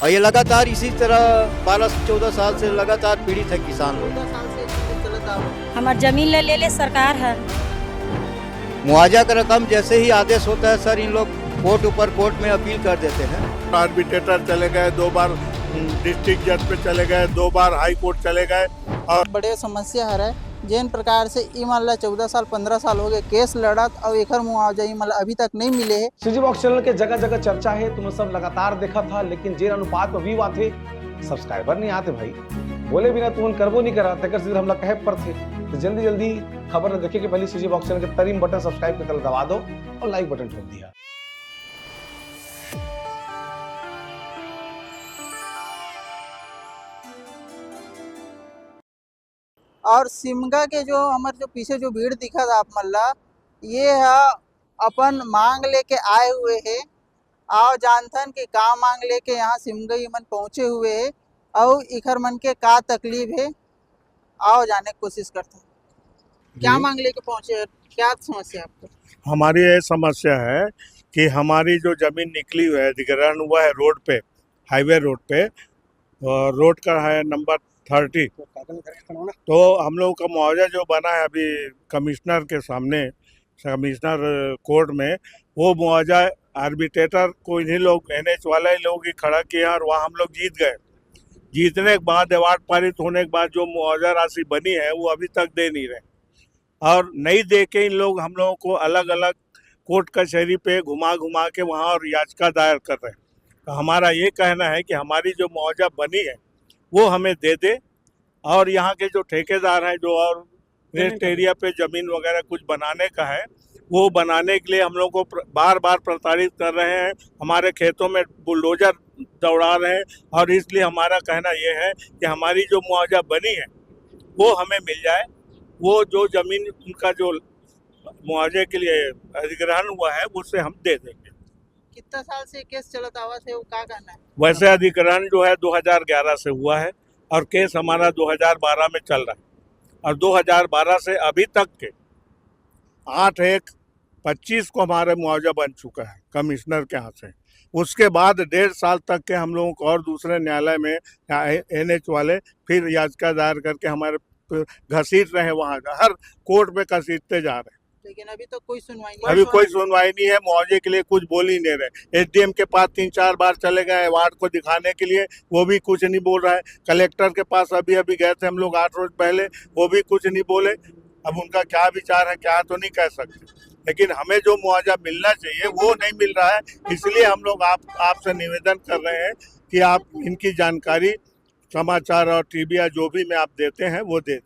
और ये लगातार इसी तरह 12-14 साल से लगातार पीड़ित है किसान लोग। 14 साल से चलता है। हमार जमीन ले सरकार है। मुआवजा का रकम जैसे ही आदेश होता है सर, इन लोग कोर्ट में अपील कर देते हैं। आर्बिट्रेटर चले गए, 2 बार डिस्ट्रिक्ट जज पे चले गए, 2 बार हाई कोर्ट चले गए। और बड़े समस्या है जिन प्रकार से ई मान ला 14 साल 15 साल हो गए केस लड़त और एकर मुआवजा ई मान ला अभी तक नहीं मिले है। सीजी बॉक्स चैनल के जगह जगह चर्चा है, तुम सब लगातार देखा था, लेकिन जे अनुपात में व्यू आते सब्सक्राइबर नहीं आते भाई। बोले बिना तुम करबो नहीं करा तक सीधे हमला कहे पर थे। तो जल्दी जल्दी खबर देखे कि पहले सीजी बॉक्स चैनल के तरीम बटन सब्सक्राइब कर दबा दो और लाइक बटन ठोक दिया। और सिमगा के जो हमारे जो पीछे जो भीड़ दिखा था आप मल्ला, ये है अपन मांग लेके आए हुए है। आओ जानथन कि का मांग लेके यहाँ सिमगा मन पहुँचे हुए है और इखर मन के का तकलीफ है, आओ जाने की कोशिश करते हैं। क्या मांग लेके पहुँचे, क्या समस्या आपको? हमारी ये समस्या है कि हमारी जो जमीन निकली हुई है, अधिग्रहण हुआ है रोड पे, हाईवे रोड पे, और रोड का है नंबर 30। तो हम लोगों का मुआवजा जो बना है अभी कमिश्नर के सामने, कमिश्नर कोर्ट में, वो मुआवजा आर्बिट्रेटर को इन्हीं लोग NH वाले लोग ही खड़ा किए और वहाँ हम लोग जीत गए। जीतने के बाद अवार्ड पारित होने के बाद जो मुआवजा राशि बनी है वो अभी तक दे नहीं रहे, और नहीं दे के इन लोग हम लोगों को अलग अलग कोर्ट कचहरी पे घुमा घुमा के वहाँ और याचिका दायर कर रहे हैं। तो हमारा ये कहना है कि हमारी जो मुआवजा बनी है वो हमें दे दे, और यहाँ के जो ठेकेदार हैं जो और रेस्ट एरिया पे ज़मीन वगैरह कुछ बनाने का है, वो बनाने के लिए हम लोग को बार बार प्रताड़ित कर रहे हैं, हमारे खेतों में बुलडोजर दौड़ा रहे हैं। और इसलिए हमारा कहना ये है कि हमारी जो मुआवजा बनी है वो हमें मिल जाए। वो जो ज़मीन उनका जो मुआवजे के लिए अधिग्रहण हुआ है उससे हम दे देंगे। कितना साल से केस चलता हुआ है, वो क्या कहना है? वैसे अधिग्रहण जो है 2011 से हुआ है और केस हमारा 2012 में चल रहा है, और 2012 से अभी तक के 8/1/25 को हमारा मुआवजा बन चुका है कमिश्नर के यहाँ से। उसके बाद 1.5 साल तक के हम लोगों को और दूसरे न्यायालय में NH वाले फिर याचिका दायर करके हमारे घसीट रहे हैं, वहाँ हर कोर्ट में घसीटते जा रहे हैं। लेकिन अभी तो कोई सुनवाई नहीं। अभी कोई सुनवाई नहीं है, मुआवजे के लिए कुछ बोल ही नहीं रहे। SDM के पास 3-4 बार चले गए अवार्ड को दिखाने के लिए, वो भी कुछ नहीं बोल रहा है। कलेक्टर के पास अभी गए थे हम लोग 8 रोज पहले, वो भी कुछ नहीं बोले। अब उनका क्या विचार है क्या तो नहीं कह सकते, लेकिन हमें जो मुआवजा मिलना चाहिए वो नहीं मिल रहा है। इसलिए हम लोग आपसे निवेदन कर रहे हैं कि आप इनकी जानकारी समाचार और टीवी जो भी में आप देते हैं वो दे।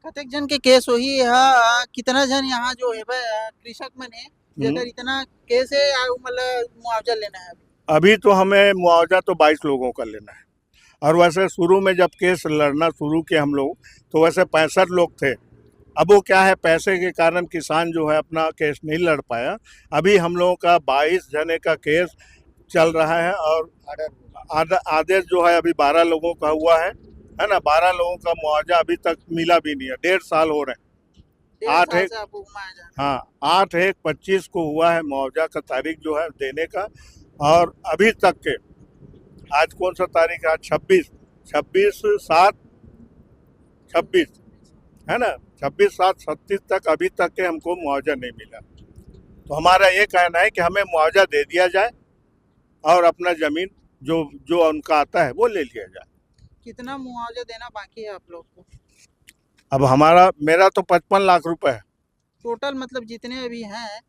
कतेक जन के केस वही है, कितना जन यहाँ जो है कृषक मन है जेकर इतना केस है, मतलब मुआवजा लेना है? अभी तो हमें मुआवजा तो 22 लोगों का लेना है, और वैसे शुरू में जब केस लड़ना शुरू किया हम लोग तो वैसे 65 लोग थे। अब वो क्या है, पैसे के कारण किसान जो है अपना केस नहीं लड़ पाया। अभी हम लोगों का 22 जने का केस चल रहा है, और आदेश जो है अभी 12 लोगों का हुआ है ना। 12 लोगों का मुआवजा अभी तक मिला भी नहीं है, 1.5 साल हो रहे हैं। 8/1/25 को हुआ है मुआवजा का तारीख जो है देने का, और अभी तक के आज कौन सा तारीख है, 26/7/26 है ना, 26/7/36 तक अभी तक के हमको मुआवजा नहीं मिला। तो हमारा ये कहना है कि हमें मुआवजा दे दिया जाए और अपना ज़मीन जो उनका आता है वो ले लिया जाए। कितना मुआवजा देना बाकी है आप लोग को? अब मेरा तो 55 लाख रुपए है टोटल, मतलब जितने अभी हैं।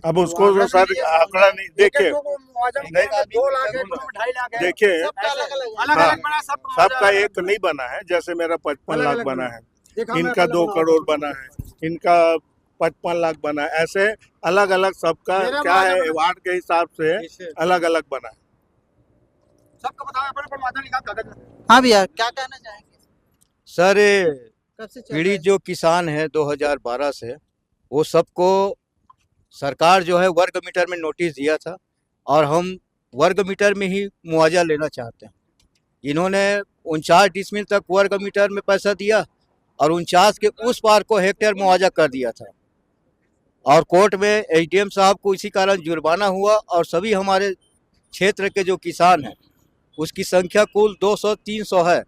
अब उसको तो सर आंकड़ा नहीं देखिए, देखिए सबका एक नहीं बना है। जैसे मेरा 55 लाख बना है, इनका 2 करोड़ बना है, इनका 55 लाख बना है, ऐसे अलग अलग सबका क्या है अवार्ड के हिसाब से अलग अलग बना है। सबको बताओ। हाँ भैया, क्या कहना चाहेंगे? सर कब से चल पीड़ित जो किसान है 2012 से, वो सबको सरकार जो है वर्ग मीटर में नोटिस दिया था, और हम वर्ग मीटर में ही मुआवजा लेना चाहते हैं। इन्होंने 49 डिसमिल तक वर्ग मीटर में पैसा दिया, और 49 के उस पार को हेक्टेयर मुआवजा कर दिया था, और कोर्ट में SDM साहब को इसी कारण जुर्माना हुआ, और सभी हमारे क्षेत्र के जो किसान हैं उसकी संख्या कुल 200-300 है।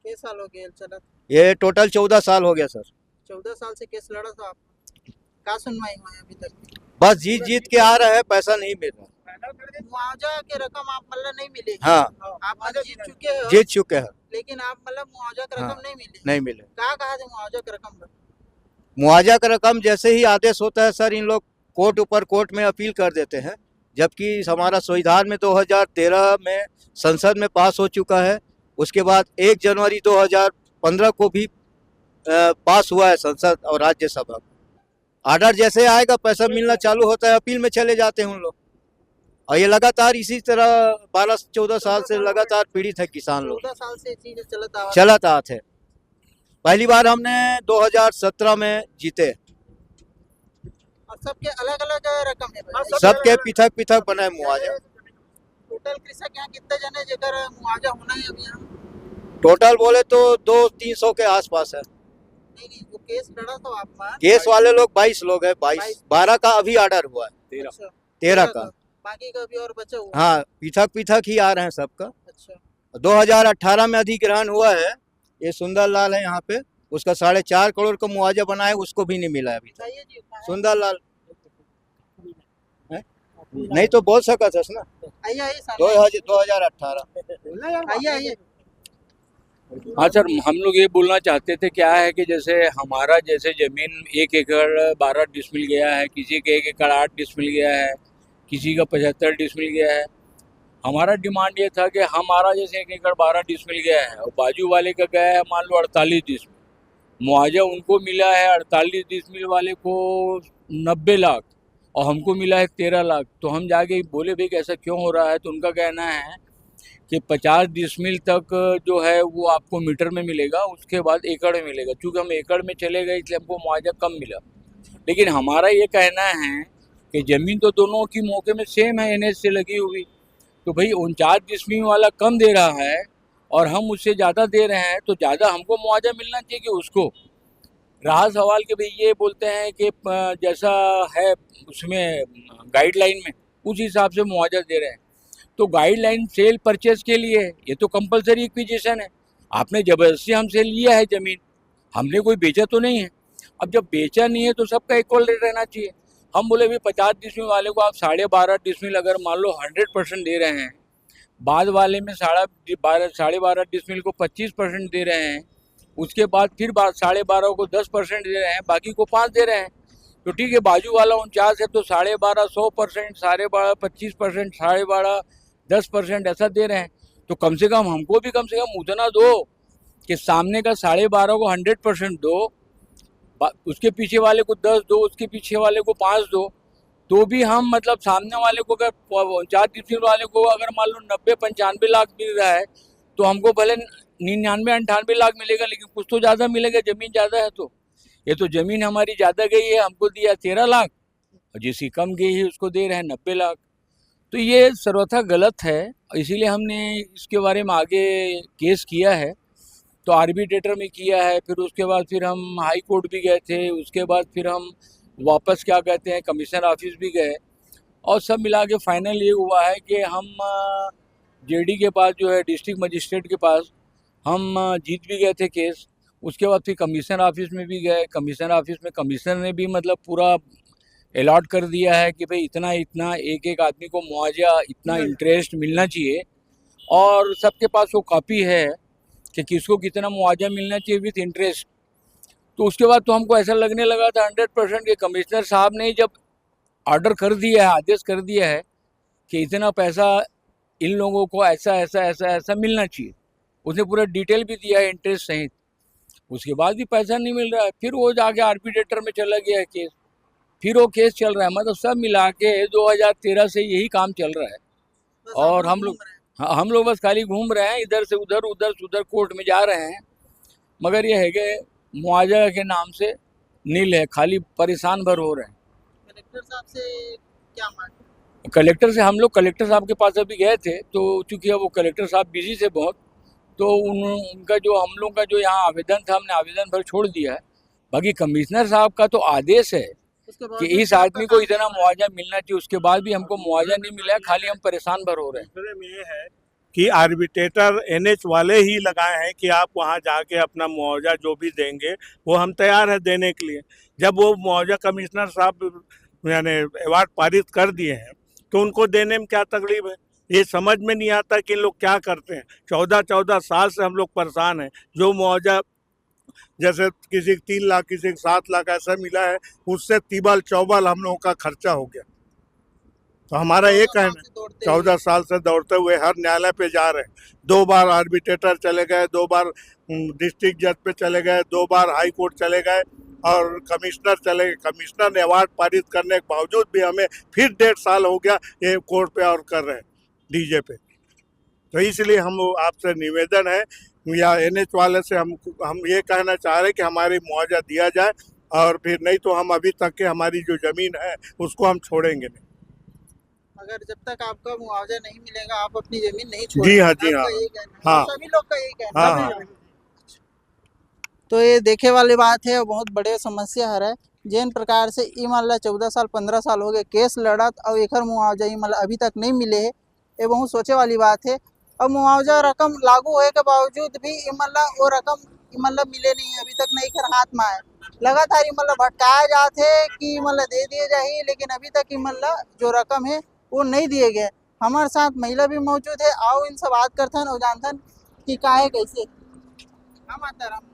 किस साल हो गया चला? ये टोटल 14 साल हो गया सर। 14 साल से केस लड़ा था आप? क्या सुनवाई हुआ है अभी तक? बस जीत जीत के आ रहा है, पैसा नहीं मिल रहा। मुआवजा की रकम आप मतलब नहीं मिलेगी? हाँ, आप मतलब जीत चुके हो, जीत चुके हैं, लेकिन आप मतलब मुआवजा की रकम हाँ। नहीं मिली? नहीं मिले। क्या कहा था मुआवजा की रकम का? मुआवजा का रकम जैसे ही आदेश होता है सर, इन लोग कोर्ट में अपील कर देते हैं, जबकि हमारा संविधान में 2013 में संसद में पास हो चुका है। उसके बाद 1 जनवरी 2015 को भी पास हुआ है संसद और राज्यसभा। आर्डर जैसे आएगा पैसा मिलना चालू होता है, अपील में चले जाते हैं उन लोग। और ये लगातार इसी तरह 12-14 साल से लगातार पीड़ित है किसान लोग। 14 साल से चीजें चलता चलत आते हैं। पहली बार हमने 2017 में जीते। और सबके अलग अलग रकम है? सबके पृथक पृथक बनाए मुआवजा। टोटल कृषक यहाँ कितने जने जेकर मुआवजा होना है अभी यहाँ? टोटल बोले तो 200-300 के आसपास है। नहीं, जो केस लड़ा था आप? केस वाले लोग 22 लोग हैं। 12 का अभी ऑर्डर हुआ है। 13 का। बाकी का अभी और बचा हुआ? हाँ, पृथक पृथक ही आ रहे हैं सबका। अच्छा। 2018 में अधिग्रहण हुआ है। ये सुंदर लाल है यहाँ पे, उसका 4.5 करोड़ का मुआवजा बना है, उसको भी नहीं मिला है अभी तक। सुंदर लाल नहीं तो बोल सका था ना। आइए 2018। आइए। हाँ सर, हम लोग ये बोलना चाहते थे, क्या है कि जैसे हमारा जैसे ज़मीन 1 एकड़ 12 डिसमिल गया है, किसी के 1 एकड़ 8 डिसमिल गया है, किसी का 75 डिसमिल गया है। हमारा डिमांड ये था कि हमारा जैसे 1 एकड़ 12 डिसमिल गया है और बाजू वाले का गया है मान लो 48 डिसमिल, मुआवजा उनको मिला है 48 डिसमिल वाले को 90 लाख और हमको मिला है 13 लाख। तो हम जाके बोले भाई ऐसा क्यों हो रहा है, तो उनका कहना है कि 50 डिसमिल तक जो है वो आपको मीटर में मिलेगा, उसके बाद एकड़ में मिलेगा। चूँकि हम एकड़ में चले गए इसलिए हमको मुआवजा कम मिला। लेकिन हमारा ये कहना है कि ज़मीन तो दोनों की मौके में सेम है, NH से लगी हुई, तो भाई 49 डिसमिल वाला कम दे रहा है और हम उससे ज़्यादा दे रहे हैं, तो ज़्यादा हमको मुआवजा मिलना चाहिए कि उसको। रहा सवाल कि भाई ये बोलते हैं कि जैसा है उसमें गाइडलाइन में उस हिसाब से मुआवजा दे रहे हैं। तो गाइडलाइन सेल परचेज के लिए ये तो कंपलसरी एक्विजिशन है। आपने ज़बरदस्ती हमसे लिया है ज़मीन, हमने कोई बेचा तो नहीं है। अब जब बेचा नहीं है तो सबका इक्वल रेट रहना चाहिए। हम बोले भाई 50 डिसमिल वाले को आप 12.5 डिसमिल अगर मान लो 100% दे रहे हैं, बाद वाले में 12.5 डिसमिल को 25% दे रहे हैं, उसके बाद फिर 12.5 को 10% दे रहे हैं, बाकी को 5 दे रहे हैं। तो ठीक है, बाजू वाला 49 है तो 12.5 100%, 12.5 25%, 12.5 10% ऐसा दे रहे हैं। तो कम से कम हमको भी कम से कम उतना दो कि सामने का 12.5 को 100% दो, उसके पीछे वाले को 10 दो, उसके पीछे वाले को 5 दो, तो भी हम मतलब सामने वाले को अगर 49 डिसमिल वाले को अगर मान लो 90-95 लाख मिल रहा है तो हमको भले 99-98 लाख मिलेगा, लेकिन कुछ तो ज़्यादा मिलेगा, ज़मीन ज़्यादा है। तो ये तो ज़मीन हमारी ज़्यादा गई है, हमको दिया 13 लाख और जिसकी कम गई है उसको दे रहे हैं 90 लाख। तो ये सर्वथा गलत है, इसीलिए हमने इसके बारे में आगे केस किया है। तो आर्बिट्रेटर में किया है, फिर उसके बाद फिर हम हाई कोर्ट भी गए थे, उसके बाद फिर हम वापस क्या कहते हैं कमिश्नर ऑफिस भी गए और सब मिला के फाइनल ये हुआ है कि हम जेडी के पास जो है डिस्ट्रिक्ट मजिस्ट्रेट के पास हम जीत भी गए थे केस। उसके बाद फिर कमिश्नर ऑफिस में भी गए, कमिश्नर ऑफिस में कमिश्नर ने भी मतलब पूरा अलॉट कर दिया है कि भाई इतना इतना एक एक आदमी को मुआवजा इतना इंटरेस्ट मिलना चाहिए और सबके पास वो कॉपी है कि किसको कितना मुआवजा मिलना चाहिए विथ इंटरेस्ट। तो उसके बाद तो हमको ऐसा लगने लगा था 100% कि कमिश्नर साहब ने जब ऑर्डर कर दिया है, आदेश कर दिया है कि इतना पैसा इन लोगों को ऐसा ऐसा ऐसा ऐसा मिलना चाहिए, उसने पूरा डिटेल भी दिया है इंटरेस्ट सहित, उसके बाद भी पैसा नहीं मिल रहा है। फिर वो जाके आर्बिट्रेटर में चला गया है केस, फिर वो केस चल रहा है। मतलब सब मिला के 2013 से यही काम चल रहा है और हम लोग बस खाली घूम रहे हैं, इधर से उधर उधर से उधर कोर्ट में जा रहे हैं, मगर ये है कि मुआवजा के नाम से नील है, खाली परेशान भर हो रहे हैं। कलेक्टर साहब से क्या मांग? कलेक्टर से हम लोग कलेक्टर साहब के पास अभी गए थे, तो चूँकि वो कलेक्टर साहब बिजी थे बहुत, तो उनका जो हम लोग का जो यहाँ आवेदन था हमने आवेदन भर छोड़ दिया है। बाकी कमिश्नर साहब का तो आदेश है उसके कि बावजूद इस भी आपका आदमी को काम इतना नहीं हुआ। मुआवजा मिलना चाहिए, उसके बाद भी हमको मुआवजा नहीं मिला है, खाली हम परेशान भर हो रहे हैं। दूसरे में ये है कि आर्बिट्रेटर एनएच वाले ही लगाए हैं कि आप वहां जाके अपना मुआवजा जो भी देंगे वो हम तैयार है देने के लिए। जब वो मुआवजा कमिश्नर साहब यानी अवार्ड पारित कर दिए हैं तो उनको देने में क्या तकलीफ है, ये समझ में नहीं आता कि इन लोग क्या करते हैं। 14 साल से हम लोग परेशान हैं। जो मुआवजा जैसे किसी को 3 लाख किसी को 7 लाख ऐसा मिला है, उससे तिबल चौबल हम लोगों का खर्चा हो गया। तो हमारा ये 14 साल कहना से दौड़ते 14 साल से दौड़ते हुए हर न्यायालय पे जा रहे हैं। 2 बार आर्बिट्रेटर चले गए, 2 बार डिस्ट्रिक्ट जज पे चले गए, 2 बार हाई कोर्ट चले गए और कमिश्नर चले गए। कमिश्नर ने अवार्ड पारित करने के बावजूद भी हमें फिर 1.5 साल हो गया ये कोर्ट पे और कर रहे हैं डीजे पे। तो इसलिए हम आपसे निवेदन है या एनएच वाले से हम ये कहना चाह रहे हैं कि हमारी मुआवजा दिया जाए, और फिर नहीं तो हम अभी तक के हमारी जो ज़मीन है उसको हम छोड़ेंगे नहीं। अगर जब तक आपका मुआवजा नहीं मिलेगा आप अपनी जमीन नहीं जी हाँ, जी आपका हाँ। यही कहना है। हाँ। सभी लोग का यही कहना हाँ, है। हाँ। तो ये देखे वाली बात है और बहुत बड़े समस्या है जिन प्रकार से ई मान ला 14 साल 15 साल हो गए केस लड़त और एकर मुआवजा ई मान ला अभी तक नहीं मिले है। ये बहुत सोचे वाली बात है। और मुआवजा रकम लागू होए के बावजूद भी ई मान ला वो रकम ई मान ला मिले नहीं है, अभी तक नहीं कर हाथ में आए। लगातार ई मान ला भटकाया जाते कि ई मान ला दे दिए जाए, लेकिन अभी तक ई मान ला जो रकम है वो नहीं दिए गए। हमारे साथ महिला भी मौजूद है, आओ इनसे बात करते हैं और जानते हैं कि का है कैसे। हाँ माता राम,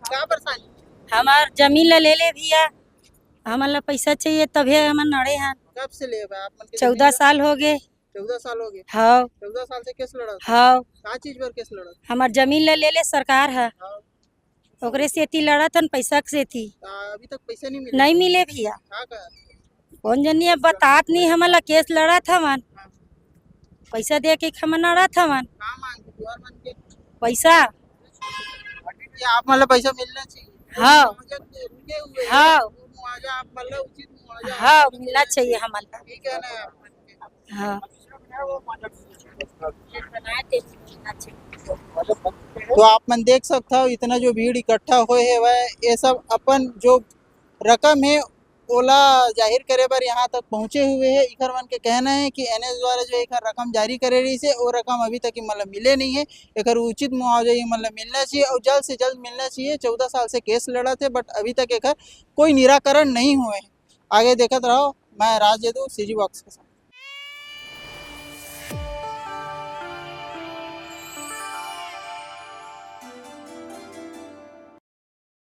क्या परेशानी? हमार जमीन ले ले भैया, हमारा पैसा चाहिए तभी हमार नड़े हैं। कब से ले आप मन के 14 साल हो गए। 14 साल हो गए। हाँ 14 साल से केस लड़त? हाँ, का चीज पर केस लड़त? हमार जमीन ले ले सरकार है, हाँ। ओकरे से थी लड़त हन पैसा से थी, अभी तक पैसे नहीं मिले? नहीं मिले भैया। का का? कौन जनिए बतात नहीं, हमारा केस लड़ा था मन, पैसा दे के हम लड़ा था मन, का मांग और मन के पैसा। ये आप मतलब पैसा मिलना चाहिए। हाँ। मुआवजा रुके हुए हैं, हाँ। वो मुआवजा आप मतलब उचित मुआवजा हाँ मिलना चाहिए हमारा। ठीक है ना आप मन के। हाँ तो आप मन देख सकते हो इतना जो भीड़ इकट्ठा हुए है वह ये सब अपन जो रकम है ओला जाहिर करे बर यहाँ तक पहुँचे हुए है। इखर मन के कहना है कि एनएस द्वारा जो एक रकम जारी करे रही से वो रकम अभी तक मतलब मिले नहीं है। एक उचित मुआवजा ये मतलब मिलना चाहिए और जल्द से जल्द मिलना चाहिए। 14 साल से केस लड़ा थे बट अभी तक एक कोई निराकरण नहीं हुए। आगे देखते रहो, मैं राज जदू CG बॉक्स के साथ।